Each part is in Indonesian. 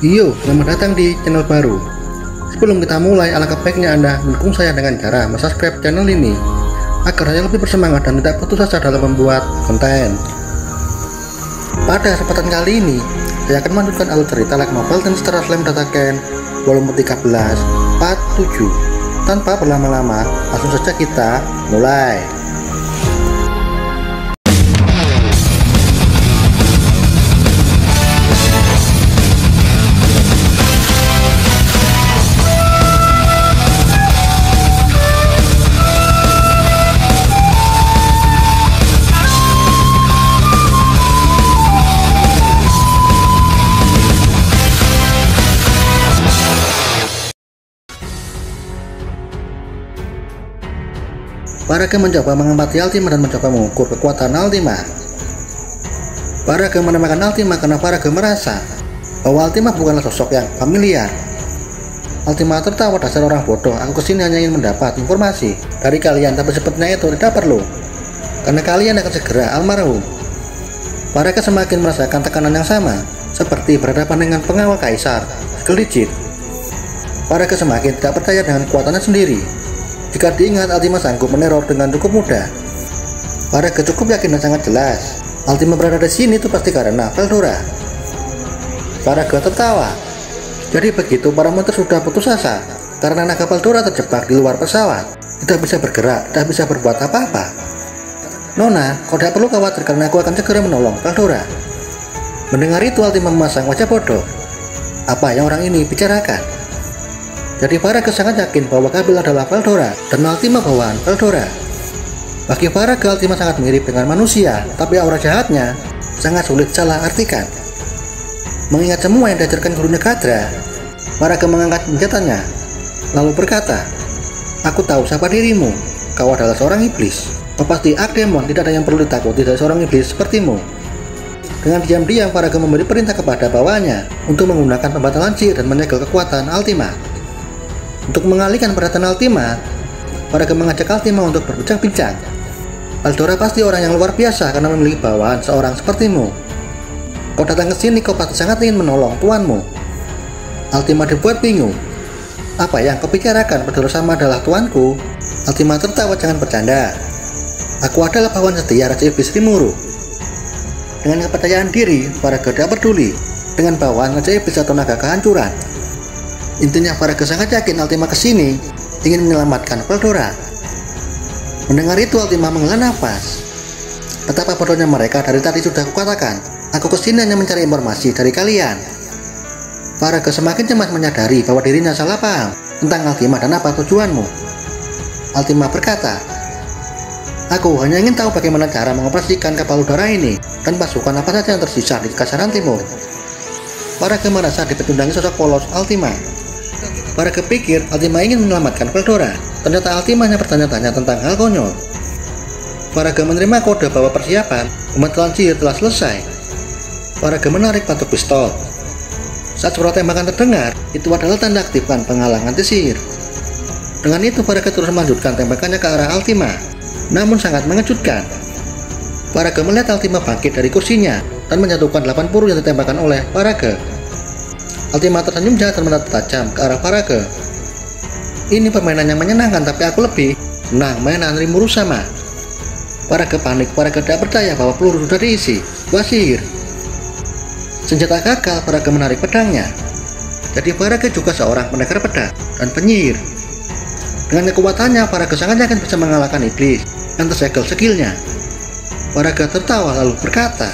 Yo, selamat datang di channel baru. Sebelum kita mulai, alangkah baiknya Anda mendukung saya dengan cara subscribe channel ini agar saya lebih bersemangat dan tidak putus asa dalam membuat konten. Pada kesempatan kali ini, saya akan melanjutkan alur cerita Like Novel dan Star Slam Data Ken volume 13 part 7. Tanpa berlama-lama, langsung saja kita mulai. Paraga mencoba mengamati Altima dan mencoba mengukur kekuatan Altima. Paraga menamakan Altima karena Paraga merasa bahwa Altima bukanlah sosok yang familiar. Altima tertawa, dasar orang bodoh, aku kesini hanya ingin mendapat informasi dari kalian, tapi sepertinya itu tidak perlu, karena kalian akan segera almarhum. Paraga semakin merasakan tekanan yang sama, seperti berhadapan dengan pengawal kaisar Gelicit. Paraga semakin tidak percaya dengan kekuatannya sendiri. Jika diingat, Altima sanggup meneror dengan cukup mudah. Paraga cukup yakin dan sangat jelas, Altima berada di sini itu pasti karena Veldora. Paraga tertawa. Jadi begitu para monster sudah putus asa karena naga Veldora terjebak di luar pesawat, tidak bisa bergerak, tidak bisa berbuat apa-apa. Nona, kau tidak perlu khawatir karena aku akan segera menolong Veldora. Mendengar itu, Altima memasang wajah bodoh. Apa yang orang ini bicarakan? Jadi Paraga sangat yakin bahwa Kabil adalah Veldora dan Altima bawaan Veldora. Bagi Paraga, Altima sangat mirip dengan manusia, tapi aura jahatnya sangat sulit salah artikan. Mengingat semua yang diajarkan gurunya Kadra, Paraga mengangkat senjatanya, lalu berkata, "Aku tahu siapa dirimu, kau adalah seorang iblis. Kau pasti Archdemon, tidak ada yang perlu ditakuti dari seorang iblis sepertimu." Dengan diam-diam, Paraga memberi perintah kepada bawahannya untuk menggunakan pembatalan sihir dan menyegel kekuatan Altima. Untuk mengalihkan perhatian Altima, Paraga mengajak Altima untuk berbincang-bincang. Veldora pasti orang yang luar biasa karena memiliki bawahan seorang sepertimu. Kau datang ke sini, kau pasti sangat ingin menolong tuanmu. Altima dibuat bingung. Apa yang kau bicarakan? Veldora sama adalah tuanku. Altima tertawa, jangan bercanda. Aku adalah bawahan setia Raja Iblis Rimuru. Dengan kepercayaan diri, Paraga tidak peduli dengan bawahan Raja Iblis atau naga kehancuran. Intinya Paraga sangat yakin Altima kesini ingin menyelamatkan Veldora. Mendengar itu, Altima menghela nafas. Betapa bodohnya mereka, dari tadi sudah kukatakan, aku kesini hanya mencari informasi dari kalian. Paraga semakin cemas menyadari bahwa dirinya salah paham tentang Altima dan apa tujuanmu. Altima berkata, "Aku hanya ingin tahu bagaimana cara mengoperasikan kapal udara ini dan pasukan apa saja yang tersisa di Kasaran Timur." Paraga merasa dipecundangi sosok polos Altima. Paraga pikir Altima ingin menyelamatkan Veldora. Ternyata Altima hanya bertanya-tanya tentang hal konyol. Paraga menerima kode bahwa persiapan pembatalan sihir telah selesai. Paraga menarik patok pistol. Saat suara tembakan terdengar, itu adalah tanda aktifkan penghalang anti sihir. Dengan itu, Paraga terus melanjutkan tembakannya ke arah Altima. Namun sangat mengejutkan, Paraga melihat Altima bangkit dari kursinya dan menjatuhkan 8 peluru yang ditembakkan oleh Paraga. Altima tersenyum jahat dan menatap tajam ke arah Paraga. Ini permainan yang menyenangkan, tapi aku lebih senang mainan Rimuru sama. Paraga panik. Paraga tidak percaya bahwa peluru sudah diisi sihir. Senjata gagal, Paraga menarik pedangnya. Jadi Paraga juga seorang pendekar pedang dan penyihir. Dengan kekuatannya, Paraga sangat yakin bisa mengalahkan iblis yang tersegel skillnya. Paraga tertawa lalu berkata,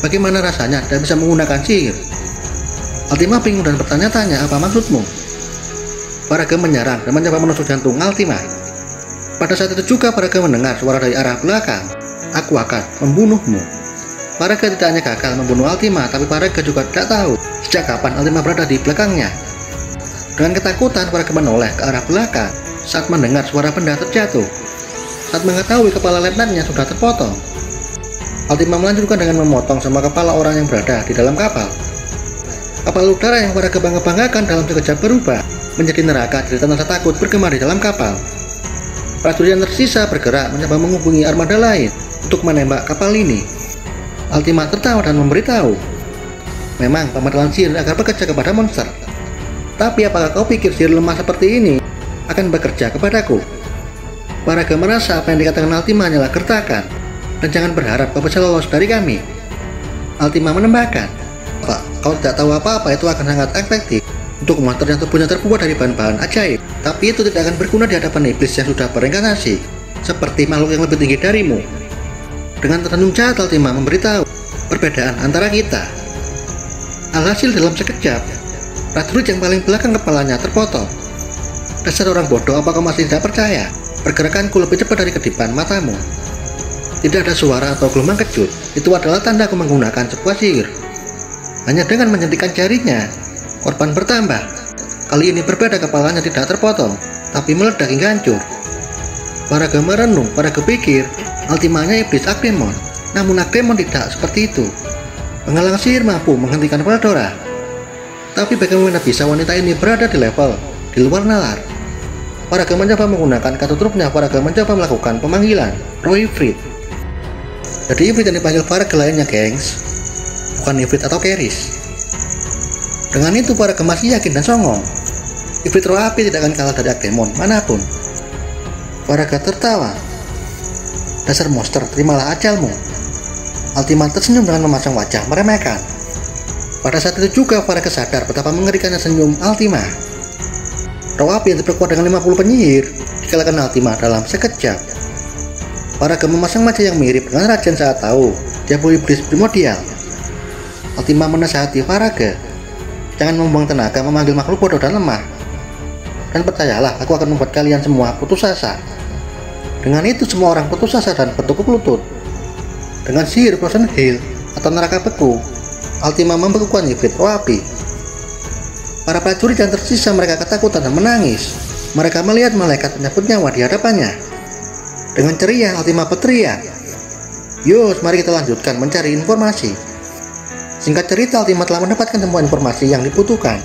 "Bagaimana rasanya tidak bisa menggunakan sihir?" Altima bingung dan bertanya-tanya, "Apa maksudmu?" Paraga menyerang dan mencoba menusuk jantung Altima. Pada saat itu juga Paraga mendengar suara dari arah belakang, "Aku akan membunuhmu." Paraga tidak hanya gagal membunuh Altima, tapi Paraga juga tidak tahu sejak kapan Altima berada di belakangnya. Dengan ketakutan, Paraga menoleh ke arah belakang saat mendengar suara benda terjatuh. Saat mengetahui kepala letnannya sudah terpotong, Altima melanjutkan dengan memotong semua kepala orang yang berada di dalam kapal. Kapal udara yang Paraga bangga-banggakan dalam sekejap berubah menjadi neraka cerita rasa takut bergema di dalam kapal. Prajurit yang tersisa bergerak mencoba menghubungi armada lain untuk menembak kapal ini. Altima tertawa dan memberitahu, memang pemadalan sihir agar bekerja kepada monster. Tapi apakah kau pikir sihir lemah seperti ini akan bekerja kepadaku? Paraga merasa apa yang dikatakan Altima hanyalah gertakan, dan jangan berharap kau bisa lolos dari kami. Altima menambahkan, "Pak, kau tidak tahu apa-apa itu akan sangat efektif untuk monster yang tubuhnya terbuat dari bahan-bahan ajaib. Tapi itu tidak akan berguna di hadapan iblis yang sudah berinkarnasi, seperti makhluk yang lebih tinggi darimu." Dengan tersenyum jahat, Altima memberitahu perbedaan antara kita. Alhasil dalam sekejap, prajurit yang paling belakang kepalanya terpotong. "Dasar orang bodoh, apa kau masih tidak percaya? Pergerakanku lebih cepat dari kedipan matamu." Tidak ada suara atau gelombang kejut. Itu adalah tanda aku menggunakan sebuah sihir. Hanya dengan menyentikkan jarinya, korban bertambah. Kali ini berbeda, kepalanya tidak terpotong, tapi meledak hingga hancur. Paraga merenung, Paraga pikir Altimanya iblis Agdemon. Namun Agdemon tidak seperti itu. Penghalang sihir mampu menghentikan Veldora. Tapi bagaimana bisa wanita ini berada di level di luar nalar? Paraga mencoba menggunakan kartu trufnya. Paraga mencoba melakukan pemanggilan Roy Ifrit. Jadi Ifrit yang dipanggil Paraga lainnya, gengs, bukan Ifrit atau Keris. Dengan itu Paraga masih yakin dan songong. Ifrit roh api tidak akan kalah dari Agdemon manapun. Paraga tertawa. "Dasar monster, terimalah ajalmu." Altima tersenyum dengan memasang wajah meremehkan. Pada saat itu juga Paraga sadar betapa mengerikannya senyum Altima. Roh api yang diperkuat dengan 50 penyihir dikalahkan Altima dalam sekejap. Paraga memasang wajah yang mirip dengan Rajen saat tahu dia iblis primordial. Altima menasihati Paraga, "Jangan membuang tenaga memanggil makhluk bodoh dan lemah. Dan percayalah, aku akan membuat kalian semua putus asa." Dengan itu semua orang putus asa dan bertekuk lutut. Dengan sihir Frozen Hill atau neraka beku, Altima membekukan Ifrit roh api. Para prajurit yang tersisa mereka ketakutan dan menangis. Mereka melihat malaikat menyambut nyawa di hadapannya. Dengan ceria Altima berteriak, "Yus, mari kita lanjutkan mencari informasi." Singkat cerita, Altima telah mendapatkan semua informasi yang dibutuhkan.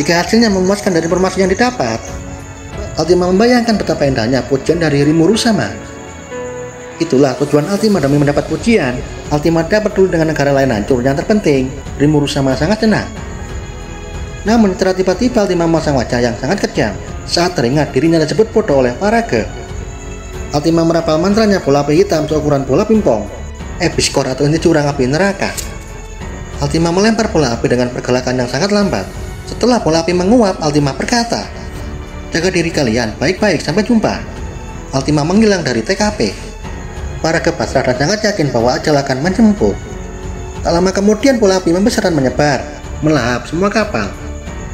Jika hasilnya memuaskan dari informasi yang didapat, Altima membayangkan betapa indahnya pujian dari Rimuru Sama. Itulah tujuan Altima demi mendapat pujian. Altima tidak peduli dengan negara lain hancur. Yang terpenting, Rimuru Sama sangat tenang. Namun secara tiba-tiba Altima memasang wajah yang sangat kejam saat teringat dirinya disebut bodoh oleh Paraga. Altima merapal mantranya bola api hitam seukuran bola pingpong, Ebiskor atau inti curang api neraka. Altima melempar bola api dengan pergerakan yang sangat lambat. Setelah bola api menguap, Altima berkata, "Jaga diri kalian, baik-baik, sampai jumpa." Altima menghilang dari TKP. Paraga pasrah dan sangat yakin bahwa ajal akan menjemput. Tak lama kemudian bola api membesar dan menyebar, melahap semua kapal.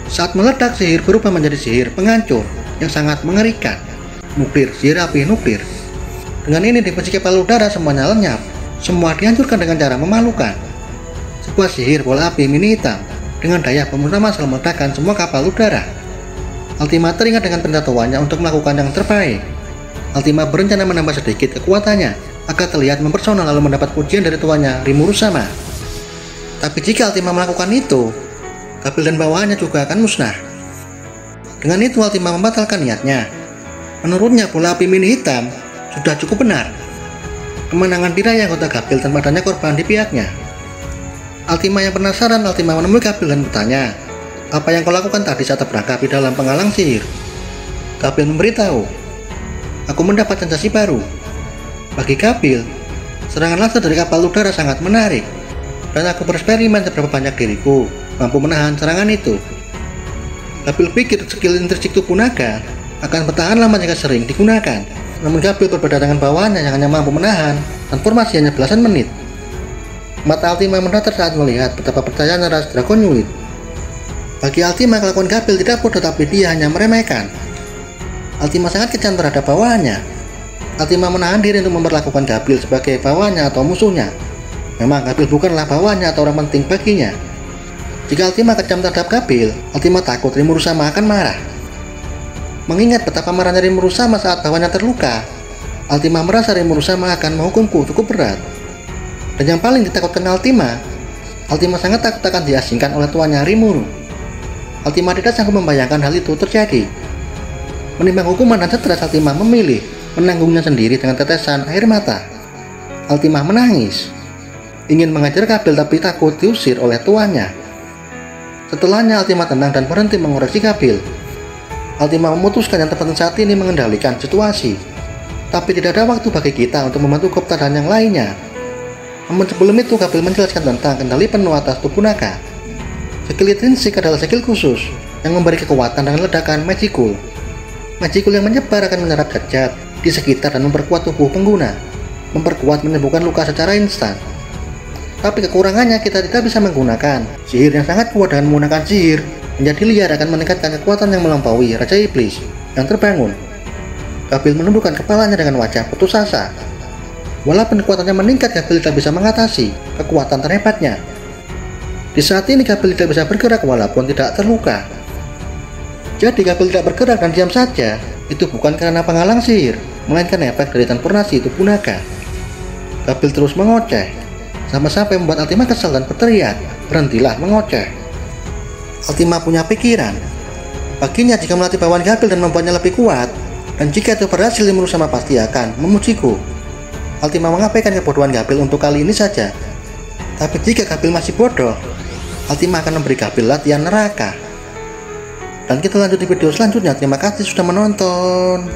Saat meledak, sihir berubah menjadi sihir penghancur yang sangat mengerikan. Nuklir, sihir api nuklir. Dengan ini di posisi kapal udara semuanya lenyap. Semua dihancurkan dengan cara memalukan. Sebuah sihir bola api mini hitam dengan daya pemusnah massal meledakkan semua kapal udara. Altima teringat dengan perintah tuannya untuk melakukan yang terbaik. Altima berencana menambah sedikit kekuatannya agar terlihat mempersona lalu mendapat pujian dari tuannya Rimuru Sama. Tapi jika Altima melakukan itu, Gabil dan bawahannya juga akan musnah. Dengan itu Altima membatalkan niatnya. Menurutnya bola api mini hitam sudah cukup benar. Kemenangan diraih anggota Gabil tanpa adanya korban di pihaknya. Altima yang penasaran, Altima menemui Gabil dan bertanya, "Apa yang kau lakukan tadi saat terperangkap di dalam penghalang sihir?" Gabil memberitahu, "Aku mendapat sensasi baru." Bagi Gabil, serangan laser dari kapal udara sangat menarik, dan aku bereksperimen seberapa banyak diriku mampu menahan serangan itu. Gabil pikir skill intrinsik tubuh naga akan bertahan lama jika sering digunakan. Namun Gabil berbeda dengan bawahannya yang hanya mampu menahan dan formasi hanya belasan menit. Mata Altima mendatar saat melihat betapa percayaan ras Dragonwood. Bagi Altima, kelakuan Gabil tidak bodoh, tapi dia hanya meremehkan. Altima sangat kejam terhadap bawahannya. Altima menahan diri untuk memperlakukan Gabil sebagai bawahannya atau musuhnya. Memang Gabil bukanlah bawahannya atau orang penting baginya. Jika Altima kejam terhadap Gabil, Altima takut Rimuru Sama akan marah. Mengingat betapa marahnya Rimuru Sama saat bawahannya terluka, Altima merasa Rimuru Sama akan menghukumku cukup berat. Dan yang paling ditakutkan Altima sangat takut akan diasingkan oleh tuannya Rimuru. Altima tidak sanggup membayangkan hal itu terjadi. Menimbang hukuman dan stres, Altima memilih menanggungnya sendiri dengan tetesan air mata. Altima menangis. ingin mengajar Gabil tapi takut diusir oleh tuannya. Setelahnya Altima tenang dan berhenti mengoreksi Gabil. Altima memutuskan yang tepat saat ini mengendalikan situasi. Tapi tidak ada waktu bagi kita untuk membantu Gupta dan yang lainnya. Namun sebelum itu Gabil menjelaskan tentang kendali penuh atas tubuh naga. Skill intrinsik adalah skill khusus yang memberi kekuatan dengan ledakan Magickle. Magickle yang menyebar akan menyerap zat di sekitar dan memperkuat tubuh pengguna, memperkuat menyembuhkan luka secara instan. Tapi kekurangannya kita tidak bisa menggunakan sihir yang sangat kuat dengan menggunakan sihir menjadi liar akan meningkatkan kekuatan yang melampaui Raja Iblis yang terbangun. Gabil menundukkan kepalanya dengan wajah putus asa. Walaupun kekuatannya meningkat, Gabil tidak bisa mengatasi kekuatan terhebatnya. Di saat ini Gabil tidak bisa bergerak walaupun tidak terluka. Jadi Gabil tidak bergerak dan diam saja. Itu bukan karena penghalang sihir, melainkan efek dari transformasi tubuh naga. Gabil terus mengoceh, sampai membuat Altima kesal dan berteriak, "Berhentilah mengoceh." Altima punya pikiran. Baginya jika melatih bawaan Gabil dan membuatnya lebih kuat, dan jika itu berhasil Limuru sama pasti akan memujiku. Altima mengabaikan kebodohan Gabil untuk kali ini saja. Tapi jika Gabil masih bodoh, Altima akan memberi Gabil latihan neraka. Dan kita lanjut di video selanjutnya. Terima kasih sudah menonton.